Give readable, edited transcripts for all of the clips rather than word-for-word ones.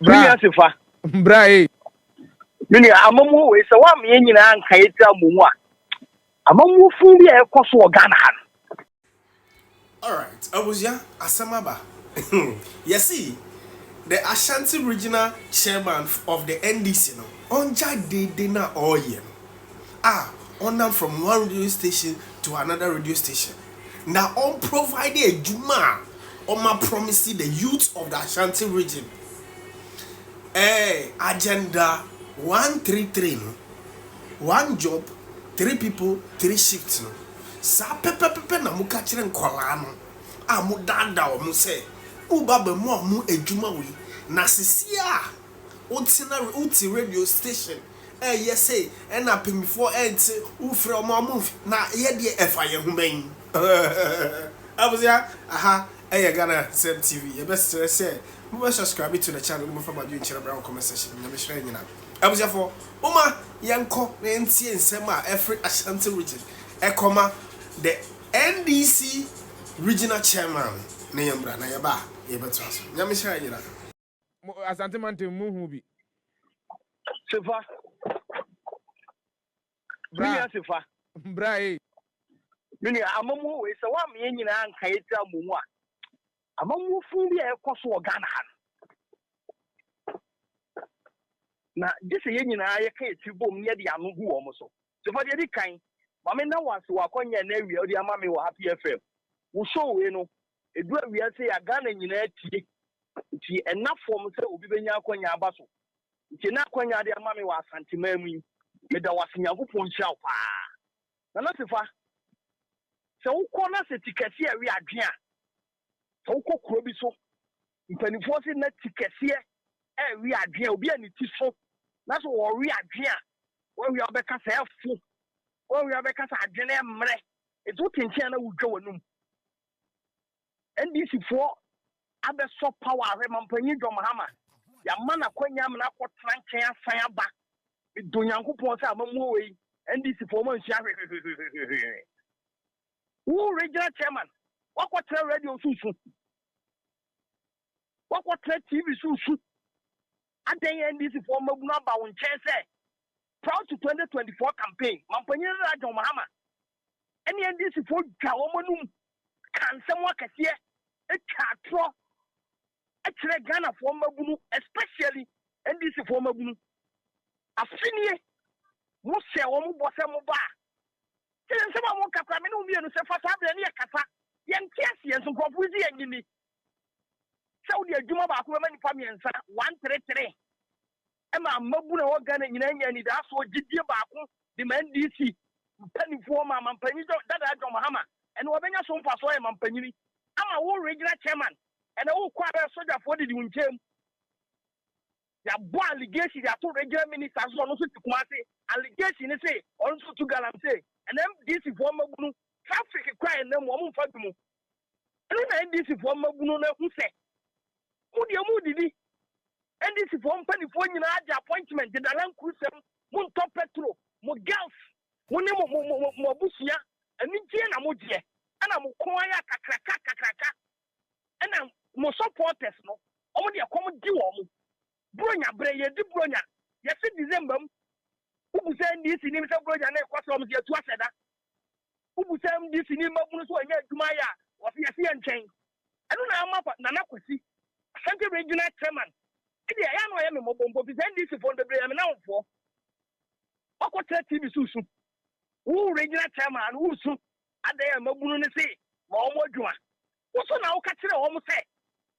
Bra sifa. Bra eh. Mini amamu we se wa me nyina anka yeta mu a. Amamu fu bi e koso Ghana han. All right, Abuzia Asamaba. You see, the Ashanti Regional Chairman of the NDC, no, on Jade na all year. On them from one radio station to another radio station. Now, on providing a Juma, on my promising the youth of the Ashanti region. Agenda 133, no? One job, 3 people, 3 shifts. No? Sa pepe na muka chiren kwala no amu dada o mu se uba be mu amu ejuma wi na sisia uti radio station yes say na pemifo ent ufre o mu na ye de efa ye human abuzia aha Ghana TV ye best say mu subscribe to the channel mu fa ma ju chira bra comment section na me share nyina abuzia for uma yenko na entie nsem a every Ashanti region ekoma the NDC regional chairman na yambra na yaba yebeto aso nyame shira yira Asante mante mu hu bi Sifa. Bra sifa. Bra eh. Mini amamu we se wa me nyina anka yeta mu a. Amamu fu bi e koso Ghana han. Na dise ye nyina ye ka eti bom ne de anu gu wo mo so. Sifa de di kan. Mama na was wakonya na wi odi ama me wo Happy FM. Wo show we no edu awia se ya Ghana nyina tie. Ti enough form se obi benya akonya abaso. Ti na akonya de ama me wo Asante mamu. Me da wasenyankopon hia pa. Na sifa. Se wo kona se tikasi awi adwe a. Se wo kokro bi so. Mpanifo se na tikasi awi adwe obi ani ti so. Na so wo wi adwe a. Wo wi obeka se afu. Oh, we have a cast adjene mre. It's what in China would go on. NDC 4 Abe so power Remampani Domahama. Yamana Quanyamana for Trankia Sayaba. With Dunyanku Ponsa Mamoe, NDC 4 months. Who regional chairman? What radio susu? What TV susu? At the NDC 4 Mabunaba on Chase. Proud to 2024 campaign. Mampanyira Radio Mahama. Any NDC for Kawomanum can someone can see a catro. A Ghana for Mabunu, especially NDC for Mabunu. A senior Musa Omu Bosamoba. Tell someone won't come in and say for Sabia Kata. Young Cassie and some Confuzi and Gini. So the Jumaba women family and 133. Emma Mabuna Ghana in any that's what did you back the NDC penny for my Mampany that I don't Mahama and Wabena Son Paso and Mampany. I'm a whole regular chairman and I will quite a soldier for the Jim. Their boy allegation, there are 2 regular ministers also to Kumasi, allegation say also to Galamse, and then this is for Mabunu, traffic crying them woman for them. And then this is for Mabunu who say, who did NDC for penny appointment, the Dalan Kusem, Munto Petro, Mogels, Mobusia, and Indiana Mujie, and I'm Koya Kakraka, and I'm more supporters, no, only a common duo. Bronya, Breya, de Bronya, yes, in December, who send this in himself, Bronya, and Quasom, the Twasada, who send this in him, Maya, was the and chain. I don't know how much Nanakusi, Ashanti Regional Chairman. I am a mobile NDC for the Bram now for. What TV Susu? Who regular chairman who soon at the Mabuna say, Momo Juma. What's now catching almost say?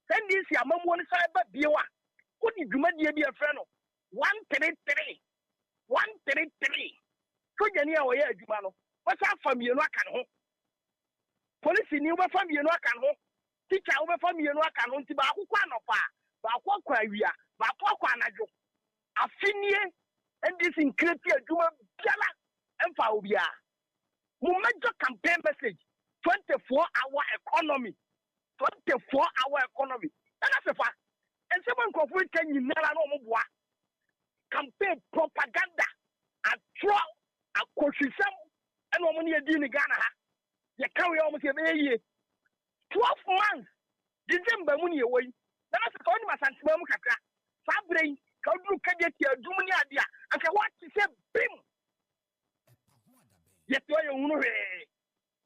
NDC, I'm on one side, but be one. What did you be a friend of? 133. 133. So, Jenny, or Jumano. What's up from you? Police in your family, you know, can hold. Teacher over from you, know, can hold. Bakwa wia bakwa anajo afinie ndisi nkreti adwuma biala emfa obia mo major campaign message 24-hour economy 24-hour economy na sefa ensema nkofo tanyi nara na omoboa campaign propaganda atro akoshisam ena omo ne edi ni Ghana ha ye kawe omo se be ye 12 months December mu ne ye woyi. That's the only Asante kakra. Sabre, Kadu Kadia, Dumania, and say what to say, Bim. Yet you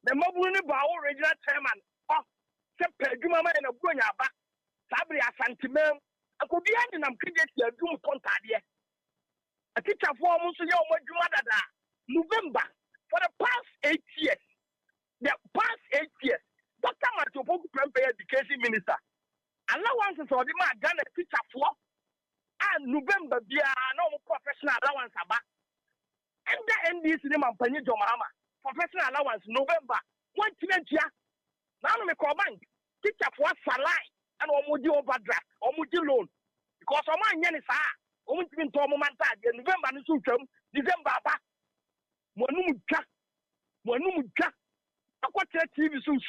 the Mabuni Bao regional chairman, oh, Sepe Dumama and a Bunya back, Sabre Ashanti Mem, I could be ending them Kadia, Dum Contadia. A teacher for almost a year, November, for the past 8 years. The past 8 years, Dr. Matopo Prempeh Education Minister, allowances for the man Ghana teacher for and November be no professional allowance about. And the NDC name and Penny Jomama, professional allowance November 120. Now me call bank teacher for salary and Omudi overdraft, Omudi loan. Because of my yen is Omutin to moment November and December back. Monumuka. I got TV soon,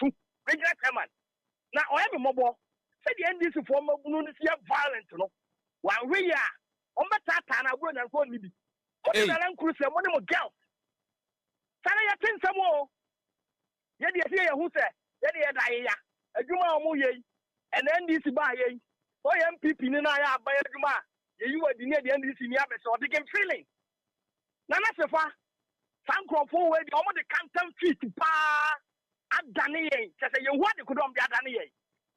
regular chairman. Now, I have a mobile. Say the NDC former Bunusia violent, no. While we are on the Tatan, I won't and phone me. What is an uncle and one more girl? Can I attend some more? Yet, you who said, Yet, a Juma Moye, and NDC by a boy MPP in I by a Juma. You were near the NDC Yabes, so they can feeling. Nana Sefa. Thank forward, the almost the canton feet to pa at Daniel. Just say you want to come to Daniel.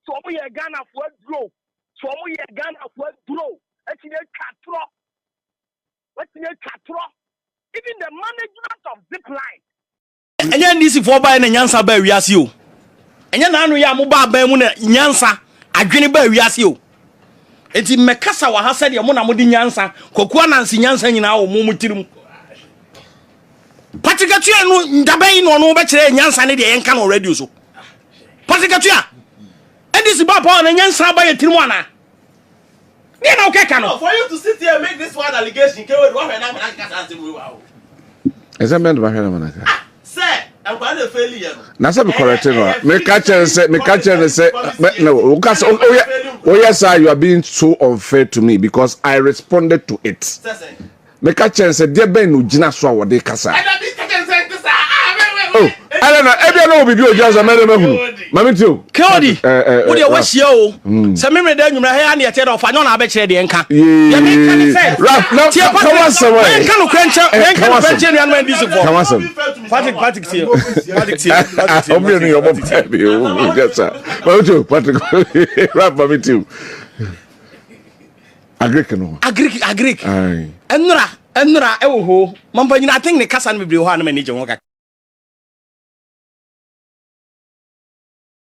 So we are Ghana for grow. So we are Ghana for grow. Actually, catro. What's the catro? Even the management of zip line. And then this is for buying a Yansa by Riasio. And then I am about Bemuna Yansa, a Guinea by Riasio. It's in Mekasa, has said your Mona Mudi Yansa, Coquana and Yansa in our Mumutum. Patricatua no dabai no no be kire nyansa ne de enka no radio so Patricatua and this baba na nyansa ba yetirim ana ne na okeka no for you to sit here and make this one allegation ke we do hwe na kasa ansem we wa o example ba hwe na manaka sir am kwa na failure no na say be correct no me catch say no because oh yes sir, you are being so unfair to me because I responded to it. Me catch say there be no gina so wo de kasa. Oh, I don't know. Every no be o just amere mahu. Mami too. Kodi. Wo de wahia o. Se me me da nwumra ha na ye te da ofa nyo na abekire de enka. Ya me kan say. Rap, no. Come on somewhere. Enka no kwencha, enka no kwencha ni anu ndi so for. Come on some. Patrick see. Obi ni obo baby. Oh, yes sir. Mami too. Patrick. Rap mami too. Agric no. Agric. Aye. Enra e wo ho. Mampa nyina I think ne kasa no bebre ho na manager ho ka.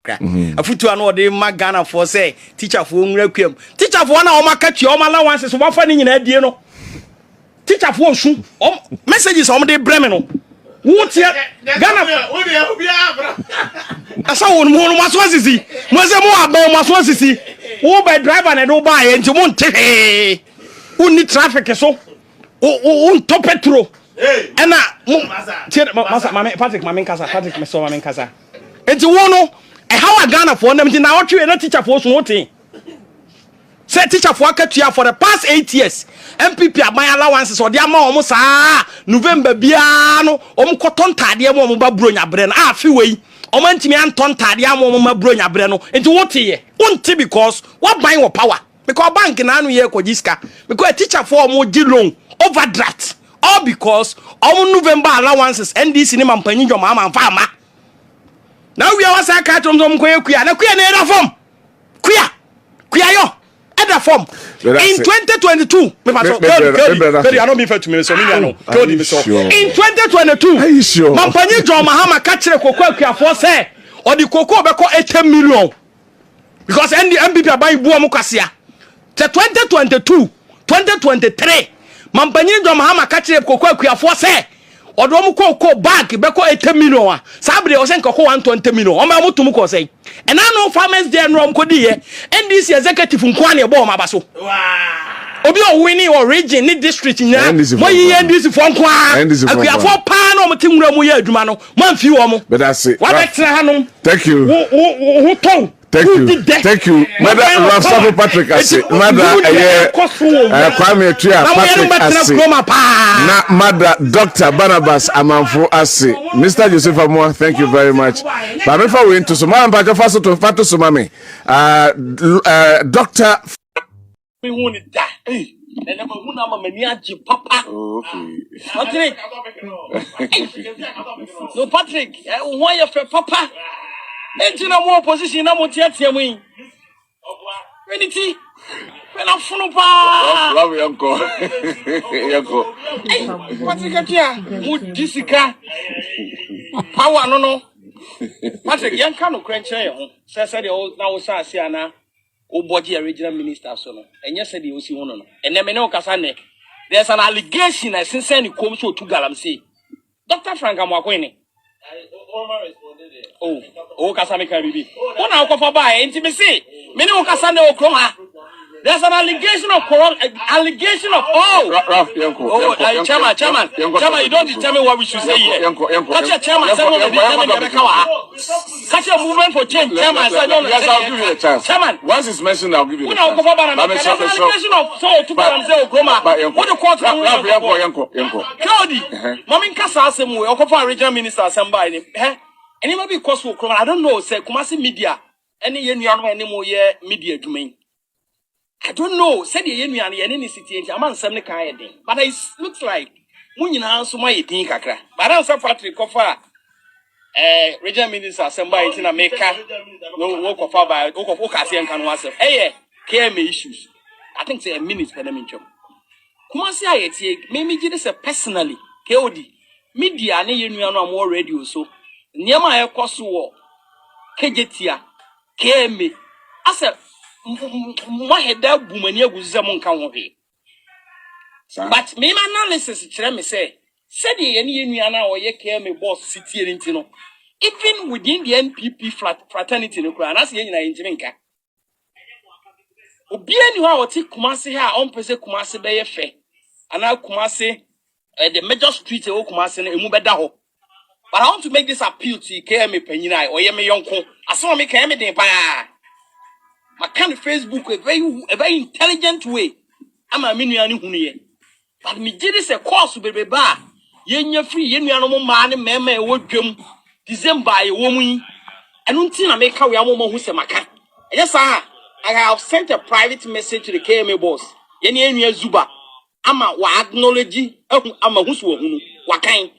Afutu ano de magana for say teacher for nwura kwam teacher for na o makatwe o allowance so wafa ni nyina die no teacher for su messages o de breme no wo tie Ghana wo de obi abra asa wo no maso asisi mo se mo aba maso asisi wo be driver na do ba ye nti mo nte uni traffic so o to petro ena masa mama Patrick mama me so mama nkasa enti wo no how a Ghana for them now watch na teacher for so nothing. Say teacher for akatua for the past 8 years. MPP aban allowances or dia ma omo saa November bia no omo koton tade mo ba bronya bre no afi wei omo ntimi anton tade mo ma bronya bre no enti wote ye wonte because what buying your power because bank na anu ye kojiska because a teacher for omo di loan overdraft all because omo November allowances NDC ni mampanyi jo ma amfa ama. Now we are say ka tom kuya na kuya na era form kuya yo era form in 2022 me paso very I don't be fair to me so me no in 2022 Mampanyi John Mahama ka kire kuya for say or the koko be ko 80 million because MPP abai bu am kwasia te 2022 2023 Mampanyi John Mahama ka kire kuya for say Odom ko bag be ko 80 million sabre o senko ko 120 million o ma mutum ko say and I know farmers there no ko die NDC executive nkwa na e bo ma baso obi o winning or region ni district nya mo yi NDC for nkwa akuya for pa no mo timura mo ye adwuma no man fi wo mo but that's it wa betra hanom thank you who told Thank you. Mother Raf Patrick Ase. Mother Kwame Tua Patrick Ase. Na Mother Dr. Barnabas Amanfo Ase. Mr. Joseph Amwa, thank you very much. But before we into Sumama Bajo Faso to Fato Sumami. Dr. Me who it die. Hey, and I'm a maniaci, Papa. Okay. Patrick. No, Patrick. Why you for Papa? Ain't you no more position? I'm not yet. When I'm full of Love your uncle. Patrick, would Jessica power? No. Patrick, young kind of crunch. Says the old now, Sasiana, old body original minister, son. And yesterday you see one. And then no Casane. There's an allegation I since any comes to Galamsey. Dr. Frank Amakwini. Oh, Casane Caribbean. One hour for by intimacy. Many Casane Oklahoma. There's an allegation of Chairman, you don't determine what we should say here. Catch a chairman, catch a movement for change, Chairman. Yes, I'll give you a chance. Chairman, once it's mentioned, I'll give you a chance. There's an allegation of what the court Claudi, Mamin Casa Semu, Okofa regional minister, somebody. And it might be cost for I don't know, say Kumasi media, any anymore media domain. I don't know. Said the Yemian any city, a man some kind, but it looks like Munina so my thing kakra. But I also Patrick Kofa, regional minister, somebody in America, no work of our Okasian can was hey, KM issues. I think say a minute for them in job. Kumasi I maybe this personally, KOD, media, any union or more radio so. Niama Kosu, KJTia, KM. I said, my head that woman here was Zamon County. But me analysis, me say, said the Indiana or ye came a boss city in Tino. Even within the NPP fraternity, no crown, as in Jinka. Obian you are take Kumasi here on Pese Kumasi Bay Fe, and now Kumasi, the major street of Kumasi and Mubedaho. But I want to make this appeal to KM Penina or Yemi Yonko. I saw me KM de Ba. I can't Facebook a very intelligent way. I'm a minion who but me did this a course baby bar. Yen free yen no man meme would jum December a woman. And until I make a woman who's a maca. Yes, sir. I have sent a private message to the KMA boss. Yen Zuba. I'm a acknowledge. I'm a who's what kind.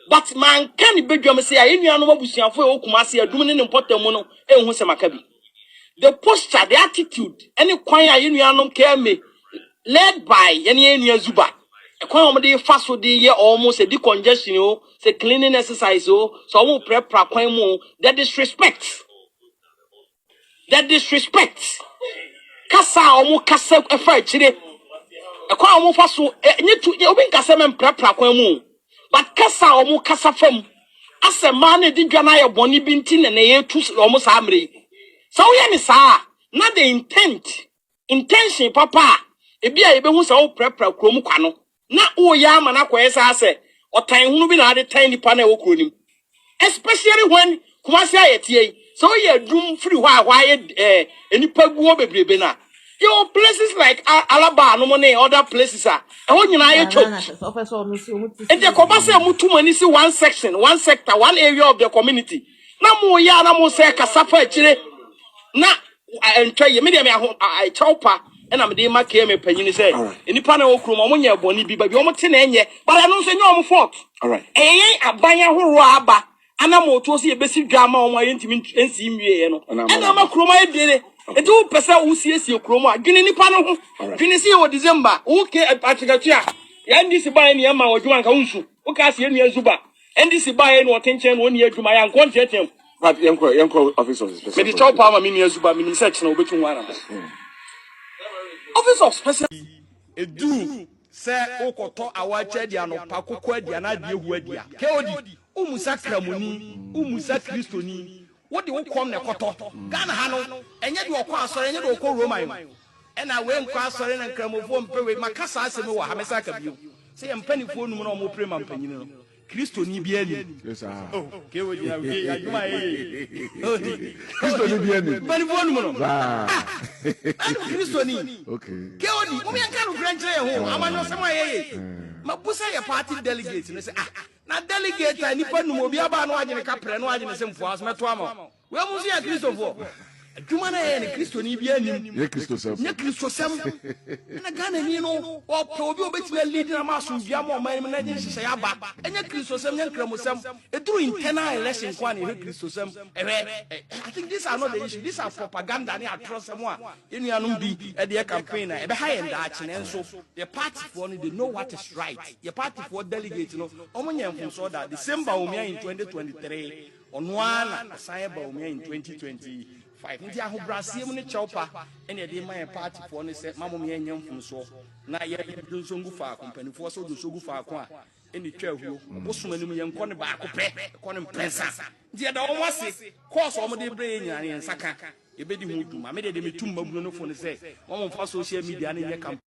But man can't be jump say I ain't no busia for Okumasi a doing in important mono and who's a macabi. The posture, the attitude, any choir union care me, led by any Zuba. A choir fast for the year almost a decongestion, say cleaning exercise, so I won't prep more. That disrespect. Cassa or Cassa a fight today. A choir more fast so need to open Cassam and prep more. But Cassa or more Cassa from as a man did Janaya Bonnie Bintin and a two almost amri. So we sir, not the intention, Papa. It be a who's all prepper chromo cano. Not all yam and aquas say, or time who been added tiny panel crooning. Especially when Kumasia ete. So ye doom free wired any pug wobbly bena. Your places like Alaba, no money, other places are. And when you are church. And the Kobasa Mutumanisi one section, one sector, one area of the community. No more yana mo say Casafa chile. Na I try you medium I chopper and I'm the mark came a penny say in the panel okrum on your bonny be but you tin enye but I don't say no fault. All right. Eh abanya ho aba ana mo to see a basic drama on my intimate NC no and I'm a chroma dele e do pesa wo siesie chroma dwene ni panel ho dwene see o December okay atikatua ya NDC buy ni ma odwan ka unsu o ka se enu azuba NDC buy no tenchen woni adwuma ya nkon tetem. But young office of special. Maybe top power means Zuba meaning section of between one. Office of special. A do say Okoto Awachediano, Paco Quediana, Diahuedia. Keodi, Umusakramuni, Umusa Christoni. What do you call Nekoto? Ghana Hano, and yet you are cross or any local Roman. And I went cross or any cramophone with Macassa Semo, Hamesaka. Say I'm penny for no more premium penny. Christo ni bieni. Yes, sir. Oh, kewo ya Christo ni bieni. Bani wonu mo no. Christo ni. Okay. Kewo di, mo mi anka no grandre ho, amanyo sama ye. Mabusa ya party delegate no say na delegate ni pa no obi aba no agene ka pre no agene se mfo as meto ama. We mu si ya Christo fo. adwuma na yɛ ne kristo ni bia nim ye kristo sem nye kristo sem na Ghana ni no o obi obetime lead na ma so bia ma o man na nye hyehyɛ ya ba enye kristo sem nye nkramo sem eduru internal election kwa na ye kristo sem I think these are not the issue. These are propaganda and atrocity. You know, the campaign. The party for they know what is right. The party for delegates, you know, that December in 2023 on one December in 2025. India who Brazil chopper and they my party for ne say Mamma Mia from so. Na ye do so go far company for so do so go far kwa. Any 12 you, Bosman young corner back, corner press. Dear, the almost course all the brain and Saka. A baby who do. I made a 2 months for the say. One of our social media in your campaign.